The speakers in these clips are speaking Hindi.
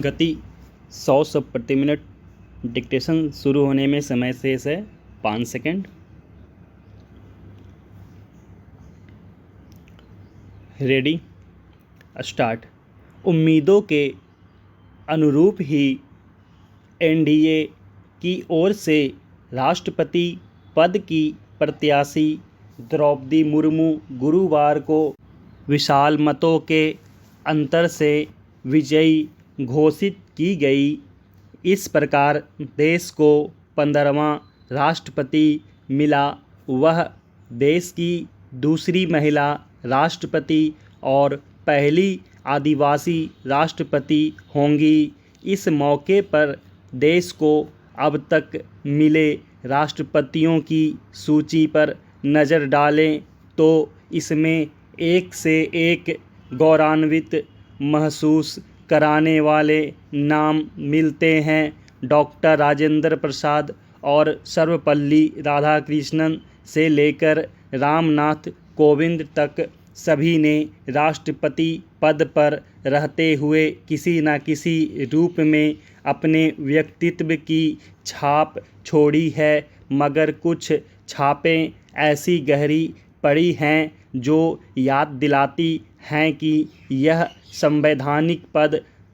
गति 100 शब्द प्रति मिनट। डिक्टेशन शुरू होने में समय शेष है 5 सेकंड। Ready, start. उम्मीदों के अनुरूप ही एनडीए की ओर से राष्ट्रपति पद की प्रत्याशी द्रौपदी मुर्मू गुरुवार को विशाल मतों के अंतर से विजयी घोषित की गई। इस प्रकार देश को 15वां राष्ट्रपति मिला। वह देश की दूसरी महिला राष्ट्रपति और पहली आदिवासी राष्ट्रपति होंगी। इस मौके पर देश को अब तक मिले राष्ट्रपतियों की सूची पर नज़र डालें तो इसमें एक से एक गौरवान्वित महसूस कराने वाले नाम मिलते हैं। डॉक्टर राजेंद्र प्रसाद और सर्वपल्ली राधाकृष्णन से लेकर रामनाथ कोविंद तक सभी ने राष्ट्रपति पद पर रहते हुए किसी न किसी रूप में अपने व्यक्तित्व की छाप छोड़ी है, मगर कुछ छापें ऐसी गहरी पड़ी हैं जो याद दिलाती हैं कि यह संवैधानिक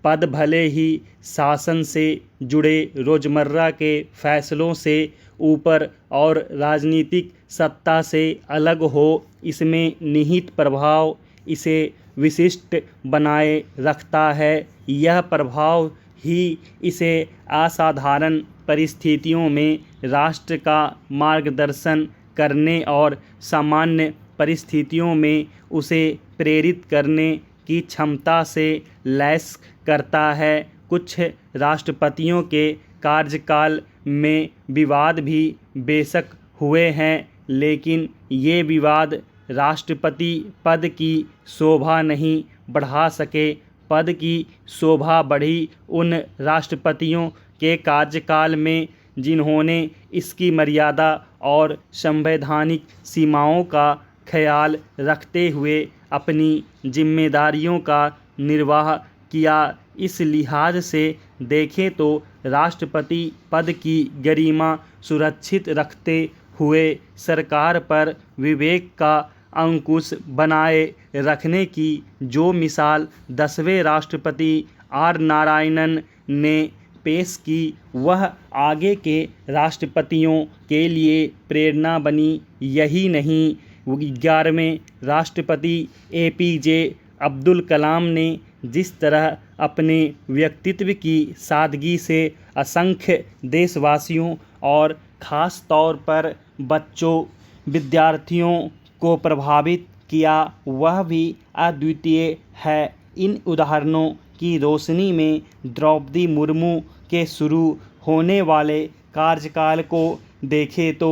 पद भले ही शासन से जुड़े रोज़मर्रा के फैसलों से ऊपर और राजनीतिक सत्ता से अलग हो, इसमें निहित प्रभाव इसे विशिष्ट बनाए रखता है। यह प्रभाव ही इसे असाधारण परिस्थितियों में राष्ट्र का मार्गदर्शन करने और सामान्य परिस्थितियों में उसे प्रेरित करने की क्षमता से लैस करता है। कुछ राष्ट्रपतियों के कार्यकाल में विवाद भी बेशक हुए हैं, लेकिन ये विवाद राष्ट्रपति पद की शोभा नहीं बढ़ा सके। पद की शोभा बढ़ी उन राष्ट्रपतियों के कार्यकाल में जिन्होंने इसकी मर्यादा और संवैधानिक सीमाओं का ख्याल रखते हुए अपनी जिम्मेदारियों का निर्वाह किया। इस लिहाज से देखें तो राष्ट्रपति पद की गरिमा सुरक्षित रखते हुए सरकार पर विवेक का अंकुश बनाए रखने की जो मिसाल 10वें राष्ट्रपति आर नारायणन ने पेश की, वह आगे के राष्ट्रपतियों के लिए प्रेरणा बनी। यही नहीं, 11वें राष्ट्रपति एपीजे अब्दुल कलाम ने जिस तरह अपने व्यक्तित्व की सादगी से असंख्य देशवासियों और ख़ास तौर पर बच्चों, विद्यार्थियों को प्रभावित किया, वह भी अद्वितीय है। इन उदाहरणों की रोशनी में द्रौपदी मुर्मू के शुरू होने वाले कार्यकाल को देखें तो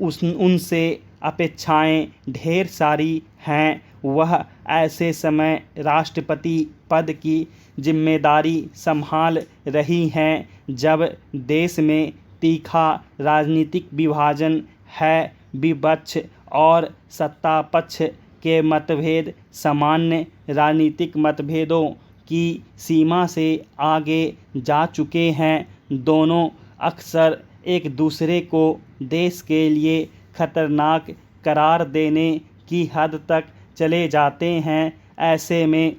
उनसे अपेक्षाएं ढेर सारी हैं। वह ऐसे समय राष्ट्रपति पद की जिम्मेदारी संभाल रही हैं जब देश में तीखा राजनीतिक विभाजन है, विपक्ष और सत्ता पक्ष के मतभेद सामान्य राजनीतिक मतभेदों की सीमा से आगे जा चुके हैं। दोनों अक्सर एक दूसरे को देश के लिए खतरनाक करार देने की हद तक चले जाते हैं। ऐसे में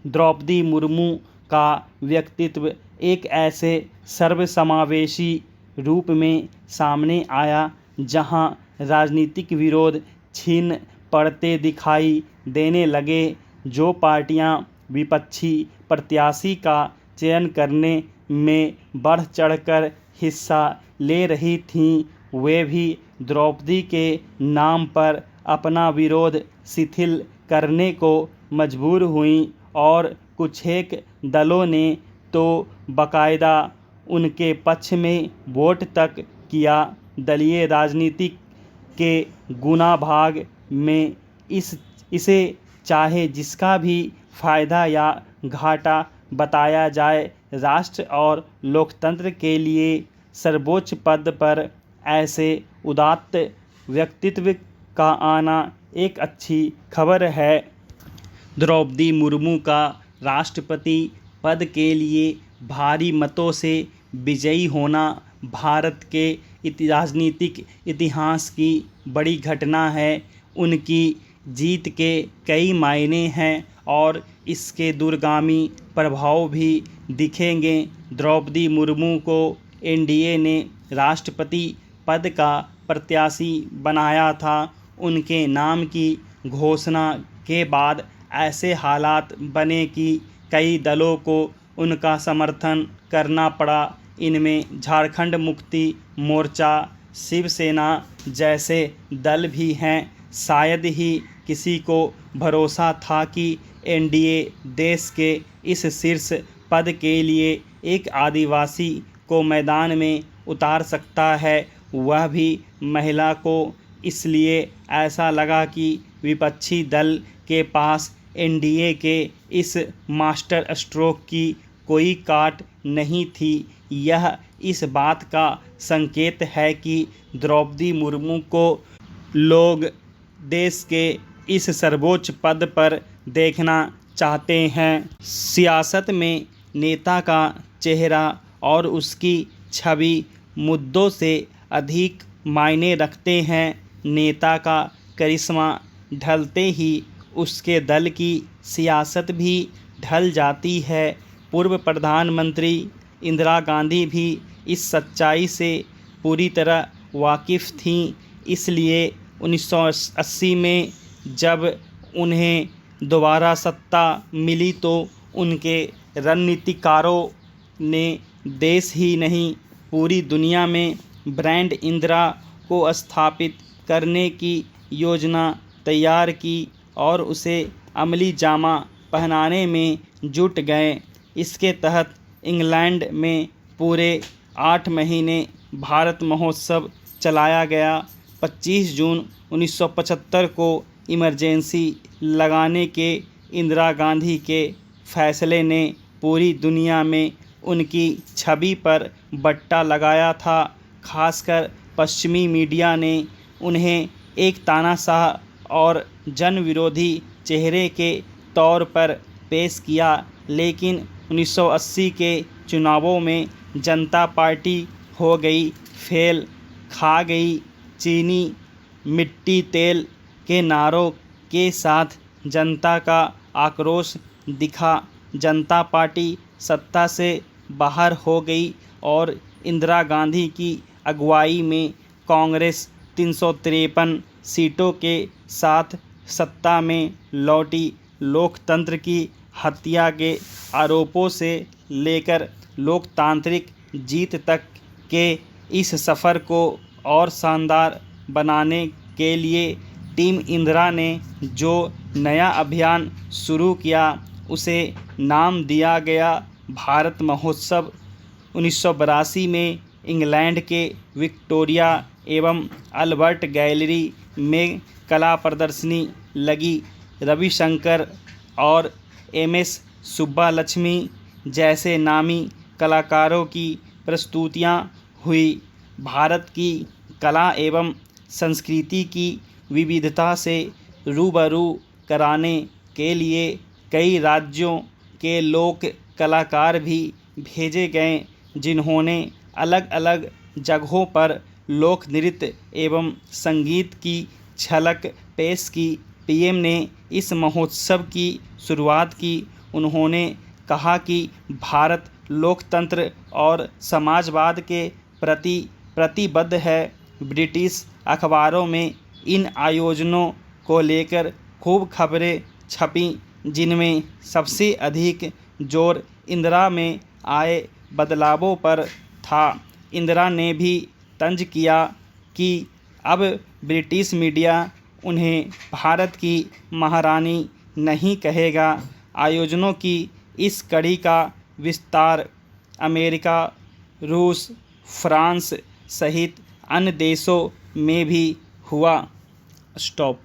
द्रौपदी मुर्मू का व्यक्तित्व एक ऐसे सर्वसमावेशी रूप में सामने आया जहां राजनीतिक विरोध छीन पड़ते दिखाई देने लगे। जो पार्टियां विपक्षी प्रत्याशी का चयन करने में बढ़ चढ़कर हिस्सा ले रही थीं, वे भी द्रौपदी के नाम पर अपना विरोध शिथिल करने को मजबूर हुईं और कुछेक दलों ने तो बाकायदा उनके पक्ष में वोट तक किया। दलीय राजनीति के गुना भाग में इसे चाहे जिसका भी फायदा या घाटा बताया जाए, राष्ट्र और लोकतंत्र के लिए सर्वोच्च पद पर ऐसे उदात्त व्यक्तित्व का आना एक अच्छी खबर है। द्रौपदी मुर्मू का राष्ट्रपति पद के लिए भारी मतों से विजयी होना भारत के राजनीतिक इतिहास की बड़ी घटना है। उनकी जीत के कई मायने हैं और इसके दूरगामी प्रभाव भी दिखेंगे। द्रौपदी मुर्मू को एनडीए ने राष्ट्रपति पद का प्रत्याशी बनाया था। उनके नाम की घोषणा के बाद ऐसे हालात बने कि कई दलों को उनका समर्थन करना पड़ा। इनमें झारखंड मुक्ति मोर्चा, शिवसेना जैसे दल भी हैं। शायद ही किसी को भरोसा था कि एनडीए देश के इस शीर्ष पद के लिए एक आदिवासी को मैदान में उतार सकता है, वह भी महिला को। इसलिए ऐसा लगा कि विपक्षी दल के पास एनडीए के इस मास्टर स्ट्रोक की कोई काट नहीं थी। यह इस बात का संकेत है कि द्रौपदी मुर्मू को लोग देश के इस सर्वोच्च पद पर देखना चाहते हैं। सियासत में नेता का चेहरा और उसकी छवि मुद्दों से अधिक मायने रखते हैं। नेता का करिश्मा ढलते ही उसके दल की सियासत भी ढल जाती है। पूर्व प्रधानमंत्री इंदिरा गांधी भी इस सच्चाई से पूरी तरह वाकिफ़ थीं। इसलिए 1980 में जब उन्हें दोबारा सत्ता मिली तो उनके रणनीतिकारों ने देश ही नहीं पूरी दुनिया में ब्रांड इंदिरा को स्थापित करने की योजना तैयार की और उसे अमली जामा पहनाने में जुट गए। इसके तहत इंग्लैंड में पूरे 8 महीने भारत महोत्सव चलाया गया। 25 जून 1975 को इमरजेंसी लगाने के इंदिरा गांधी के फैसले ने पूरी दुनिया में उनकी छवि पर बट्टा लगाया था। खासकर पश्चिमी मीडिया ने उन्हें एक तानाशाह और जन विरोधी चेहरे के तौर पर पेश किया। लेकिन 1980 के चुनावों में जनता पार्टी हो गई फेल, खा गई चीनी मिट्टी तेल के नारों के साथ जनता का आक्रोश दिखा। जनता पार्टी सत्ता से बाहर हो गई और इंदिरा गांधी की अगुवाई में कांग्रेस 353 सीटों के साथ सत्ता में लौटी। लोकतंत्र की हत्या के आरोपों से लेकर लोकतांत्रिक जीत तक के इस सफ़र को और शानदार बनाने के लिए टीम इंदिरा ने जो नया अभियान शुरू किया उसे नाम दिया गया भारत महोत्सव। 1982 में इंग्लैंड के विक्टोरिया एवं अल्बर्ट गैलरी में कला प्रदर्शनी लगी। रविशंकर और एमएस सुब्बालक्ष्मी जैसे नामी कलाकारों की प्रस्तुतियां हुई। भारत की कला एवं संस्कृति की विविधता से रूबरू कराने के लिए कई राज्यों के लोक कलाकार भी भेजे गए, जिन्होंने अलग अलग जगहों पर लोक नृत्य एवं संगीत की झलक पेश की। पीएम ने इस महोत्सव की शुरुआत की। उन्होंने कहा कि भारत लोकतंत्र और समाजवाद के प्रति प्रतिबद्ध है। ब्रिटिश अखबारों में इन आयोजनों को लेकर खूब खबरें छपीं, जिनमें सबसे अधिक जोर इंदिरा में आए बदलावों पर था। इंदिरा ने भी तंज किया कि अब ब्रिटिश मीडिया उन्हें भारत की महारानी नहीं कहेगा। आयोजनों की इस कड़ी का विस्तार अमेरिका, रूस, फ्रांस सहित अन्य देशों में भी हुआ। स्टॉप।